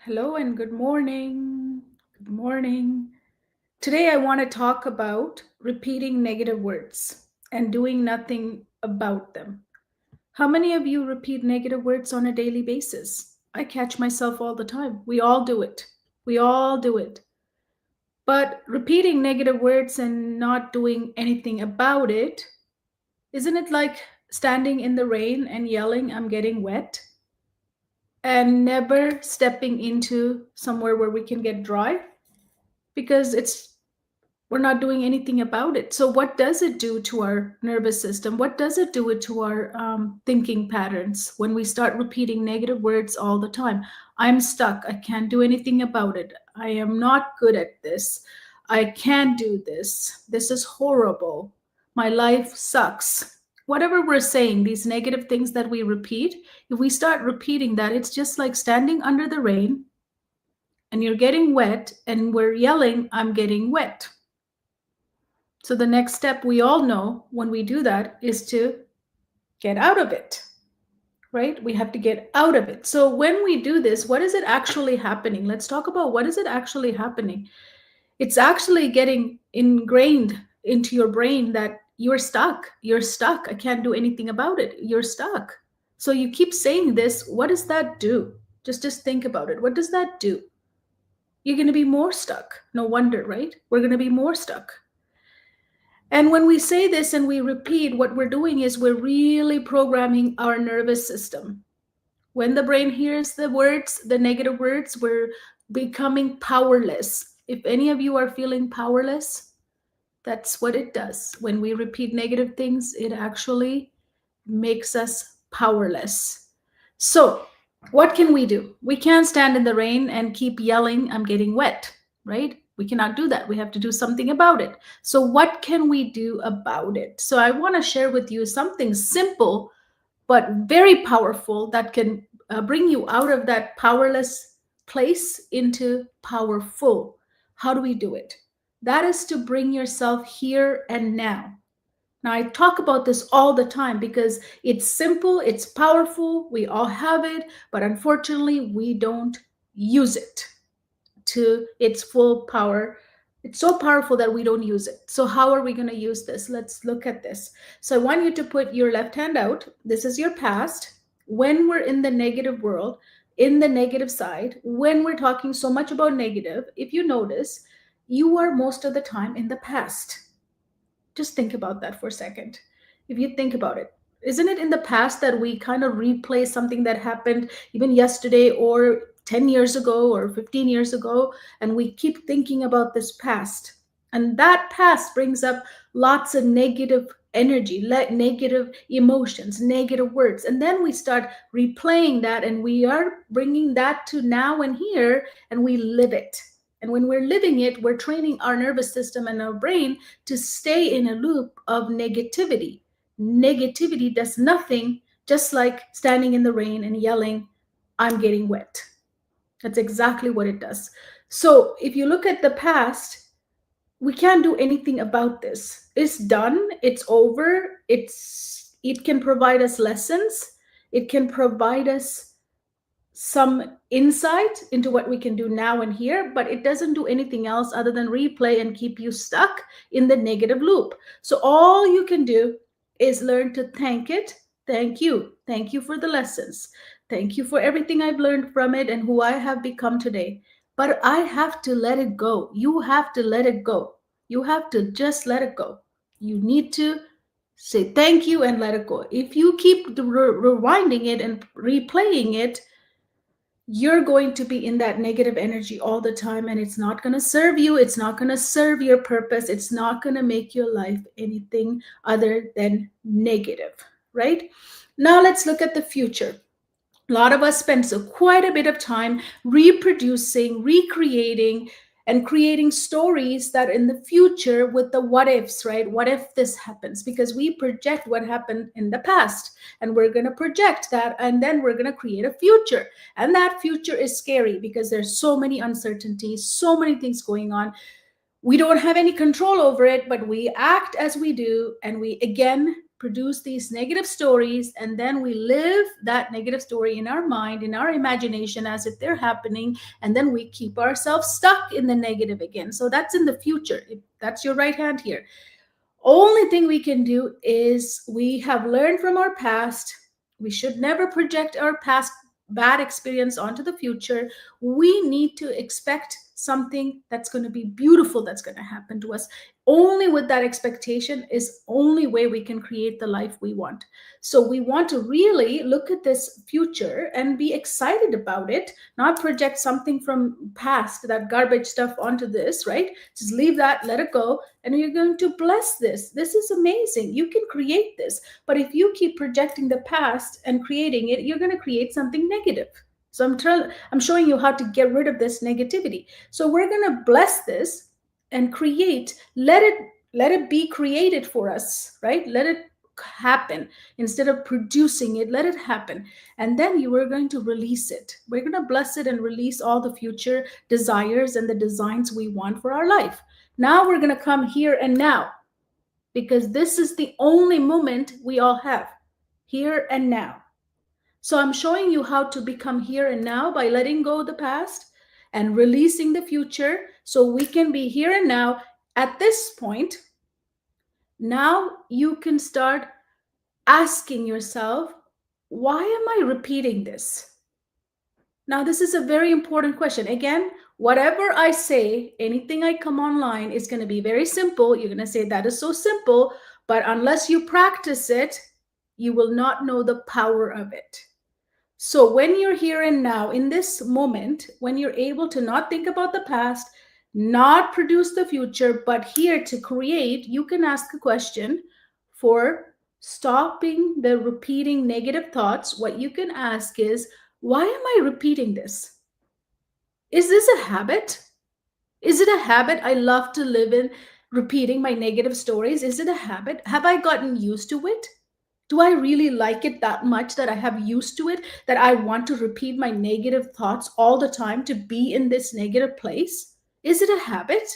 Hello and good morning. Good morning. Today I want to talk about repeating negative words and doing nothing about them. How many of you repeat negative words on a daily basis? I catch myself all the time. We all do it. We all do it. But repeating negative words and not doing anything about it, isn't it like standing in the rain and yelling, I'm getting wet? And never stepping into somewhere where we can get dry because it's we're not doing anything about it. So what does it do to our nervous system? What does it do it to our thinking patterns when we start repeating negative words all the time? I'm stuck. I can't do anything about it. I am not good at this. I can't do this. This is horrible. My life sucks. Whatever we're saying, these negative things that we repeat, if we start repeating that, it's just like standing under the rain and you're getting wet and we're yelling, I'm getting wet. So the next step we all know when we do that is to get out of it, right? We have to get out of it. So when we do this, what is it actually happening? Let's talk about what is it actually happening. It's actually getting ingrained into your brain that you're stuck. You're stuck. I can't do anything about it. You're stuck. So you keep saying this. What does that do? Just think about it. What does that do? You're going to be more stuck. No wonder, right? We're going to be more stuck. And when we say this and we repeat, what we're doing is we're really programming our nervous system. When the brain hears the words, the negative words, we're becoming powerless. If any of you are feeling powerless, that's what it does. When we repeat negative things, it actually makes us powerless. So, what can we do? We can't stand in the rain and keep yelling, I'm getting wet, right? We cannot do that. We have to do something about it. So, what can we do about it? So, I want to share with you something simple but very powerful that can bring you out of that powerless place into powerful. How do we do it? That is to bring yourself here and now. Now, I talk about this all the time because it's simple, it's powerful, we all have it, but unfortunately, we don't use it to its full power. It's so powerful that we don't use it. So, how are we going to use this? Let's look at this. So, I want you to put your left hand out. This is your past. When we're in the negative world, in the negative side, when we're talking so much about negative, if you notice, you are most of the time in the past. Just think about that for a second. If you think about it, isn't it in the past that we kind of replay something that happened even yesterday or 10 years ago or 15 years ago, and we keep thinking about this past? And that past brings up lots of negative energy, negative emotions, negative words. And then we start replaying that, and we are bringing that to now and here, and we live it. And when we're living it, we're training our nervous system and our brain to stay in a loop of negativity. Negativity does nothing, just like standing in the rain and yelling, I'm getting wet. That's exactly what it does. So if you look at the past, we can't do anything about this. It's done, it's over, it can provide us lessons, it can provide us some insight into what we can do now and here, but it doesn't do anything else other than replay and keep you stuck in the negative loop. So all you can do is learn to thank it. Thank you. Thank you for the lessons. Thank you for everything I've learned from it and who I have become today. But I have to let it go. You have to let it go. You have to just let it go. You need to say thank you and let it go. If you keep rewinding it and replaying it, you're going to be in that negative energy all the time, and it's not going to serve you. It's not going to serve your purpose. It's not going to make your life anything other than negative, right? Now let's look at the future. A lot of us spend quite a bit of time reproducing, recreating, and creating stories that in the future with the what ifs, right? What if this happens? Because we project what happened in the past, and we're going to project that, and then we're going to create a future. And that future is scary because there's so many uncertainties, so many things going on. We don't have any control over it, but we act as we do, and we again produce these negative stories, and then we live that negative story in our mind, in our imagination, as if they're happening, and then we keep ourselves stuck in the negative again. So that's in the future. That's your right hand here. Only thing we can do is we have learned from our past. We should never project our past bad experience onto the future. We need to expect something that's going to be beautiful that's going to happen to us. Only with that expectation is only way we can create the life we want. So we want to really look at this future and be excited about it, not project something from past, that garbage stuff onto this, right? Just leave that, let it go, and you're going to bless this. This is amazing. You can create this. But if you keep projecting the past and creating it, you're going to create something negative. So I'm showing you how to get rid of this negativity. So we're going to bless this and create. Let it be created for us, right? Let it happen. Instead of producing it, let it happen. And then you are going to release it. We're going to bless it and release all the future desires and the designs we want for our life. Now we're going to come here and now, because this is the only moment we all have, here and now. So I'm showing you how to become here and now by letting go of the past and releasing the future, so we can be here and now. At this point, now you can start asking yourself, why am I repeating this? Now, this is a very important question. Again, whatever I say, anything I come online is going to be very simple. You're going to say, that is so simple. But unless you practice it, you will not know the power of it. So when you're here and now, in this moment, when you're able to not think about the past, not produce the future, but here to create, you can ask a question for stopping the repeating negative thoughts. What you can ask is, why am I repeating this? Is this a habit? Is it a habit I love to live in, repeating my negative stories? Is it a habit? Have I gotten used to it? Do I really like it that much that I have used to it, that I want to repeat my negative thoughts all the time, to be in this negative place? Is it a habit?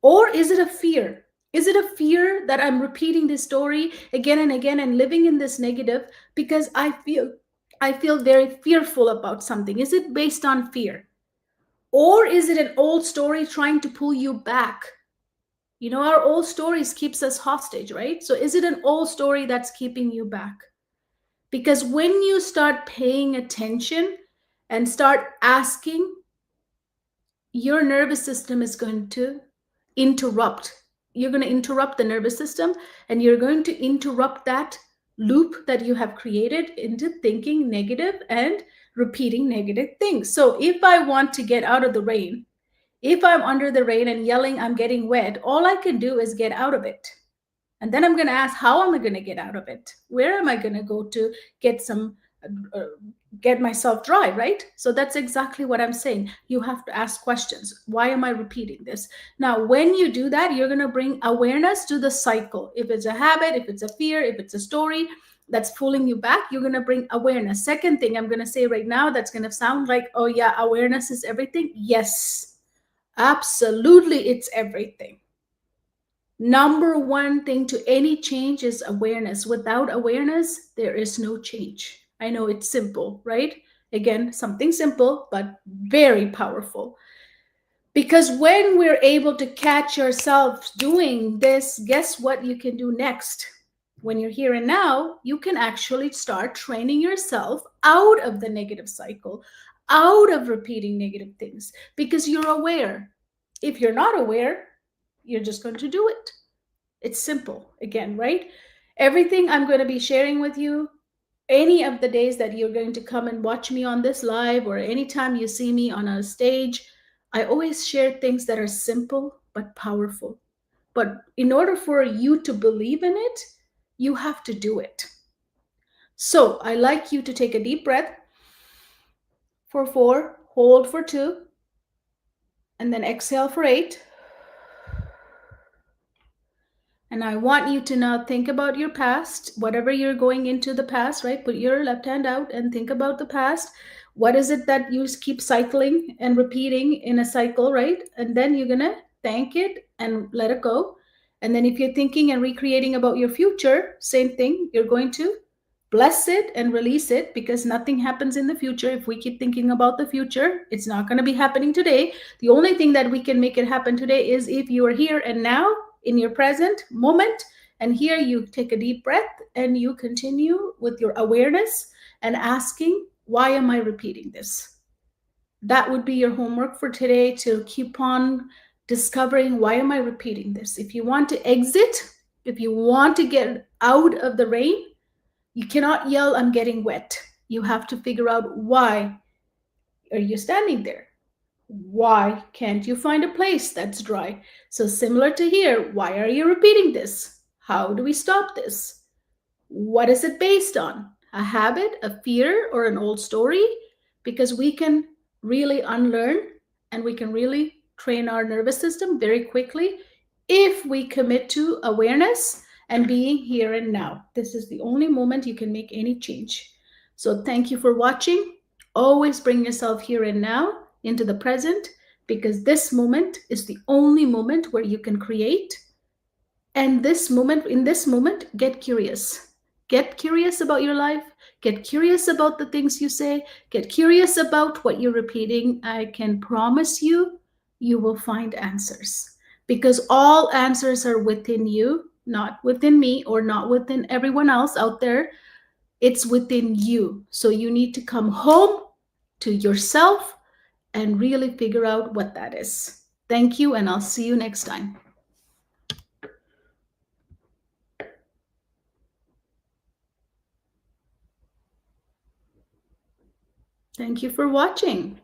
Or is it a fear? Is it a fear that I'm repeating this story again and again and living in this negative because I feel very fearful about something? Is it based on fear? Or is it an old story trying to pull you back? You know, our old stories keeps us hostage, right? So is it an old story that's keeping you back? Because when you start paying attention and start asking, your nervous system is going to interrupt. You're going to interrupt the nervous system, and you're going to interrupt that loop that you have created into thinking negative and repeating negative things. So if I want to get out of the rain, if I'm under the rain and yelling, I'm getting wet, all I can do is get out of it. And then I'm going to ask, how am I going to get out of it? Where am I going to go to get some, get myself dry, right? So that's exactly what I'm saying. You have to ask questions. Why am I repeating this? Now, when you do that, you're going to bring awareness to the cycle. If it's a habit, if it's a fear, if it's a story that's pulling you back, you're going to bring awareness. Second thing I'm going to say right now, that's going to sound like, oh yeah, awareness is everything. Yes, absolutely, it's everything. Number one thing to any change is awareness. Without awareness, there is no change. I know it's simple, right? Again, something simple, but very powerful. Because when we're able to catch ourselves doing this, guess what you can do next? When you're here and now, you can actually start training yourself out of the negative cycle, out of repeating negative things, because you're aware. If you're not aware, you're just going to do it. It's simple again, right? Everything I'm going to be sharing with you, any of the days that you're going to come and watch me on this live, or anytime you see me on a stage, I always share things that are simple but powerful. But in order for you to believe in it, you have to do it. So I like you to take a deep breath for 4, hold for 2, and then exhale for 8. And I want you to now think about your past, whatever you're going into the past, right? Put your left hand out and think about the past. What is it that you keep cycling and repeating in a cycle, right? And then you're going to thank it and let it go. And then if you're thinking and recreating about your future, same thing, you're going to bless it and release it, because nothing happens in the future. If we keep thinking about the future, it's not going to be happening today. The only thing that we can make it happen today is if you are here and now in your present moment. And here you take a deep breath and you continue with your awareness and asking, why am I repeating this? That would be your homework for today, to keep on discovering, why am I repeating this? If you want to exit, if you want to get out of the rain, you cannot yell, I'm getting wet. You have to figure out, why are you standing there? Why can't you find a place that's dry? So, similar to here, why are you repeating this? How do we stop this? What is it based on? A habit, a fear, or an old story? Because we can really unlearn and we can really train our nervous system very quickly if we commit to awareness and being here and now. This is the only moment you can make any change. So, thank you for watching. Always bring yourself here and now into the present, because this moment is the only moment where you can create. And in this moment, get curious about your life, get curious about the things you say, get curious about what you're repeating. I can promise you, you will find answers, because all answers are within you, not within me or not within everyone else out there. It's within you. So you need to come home to yourself and really figure out what that is. Thank you, and I'll see you next time. Thank you for watching.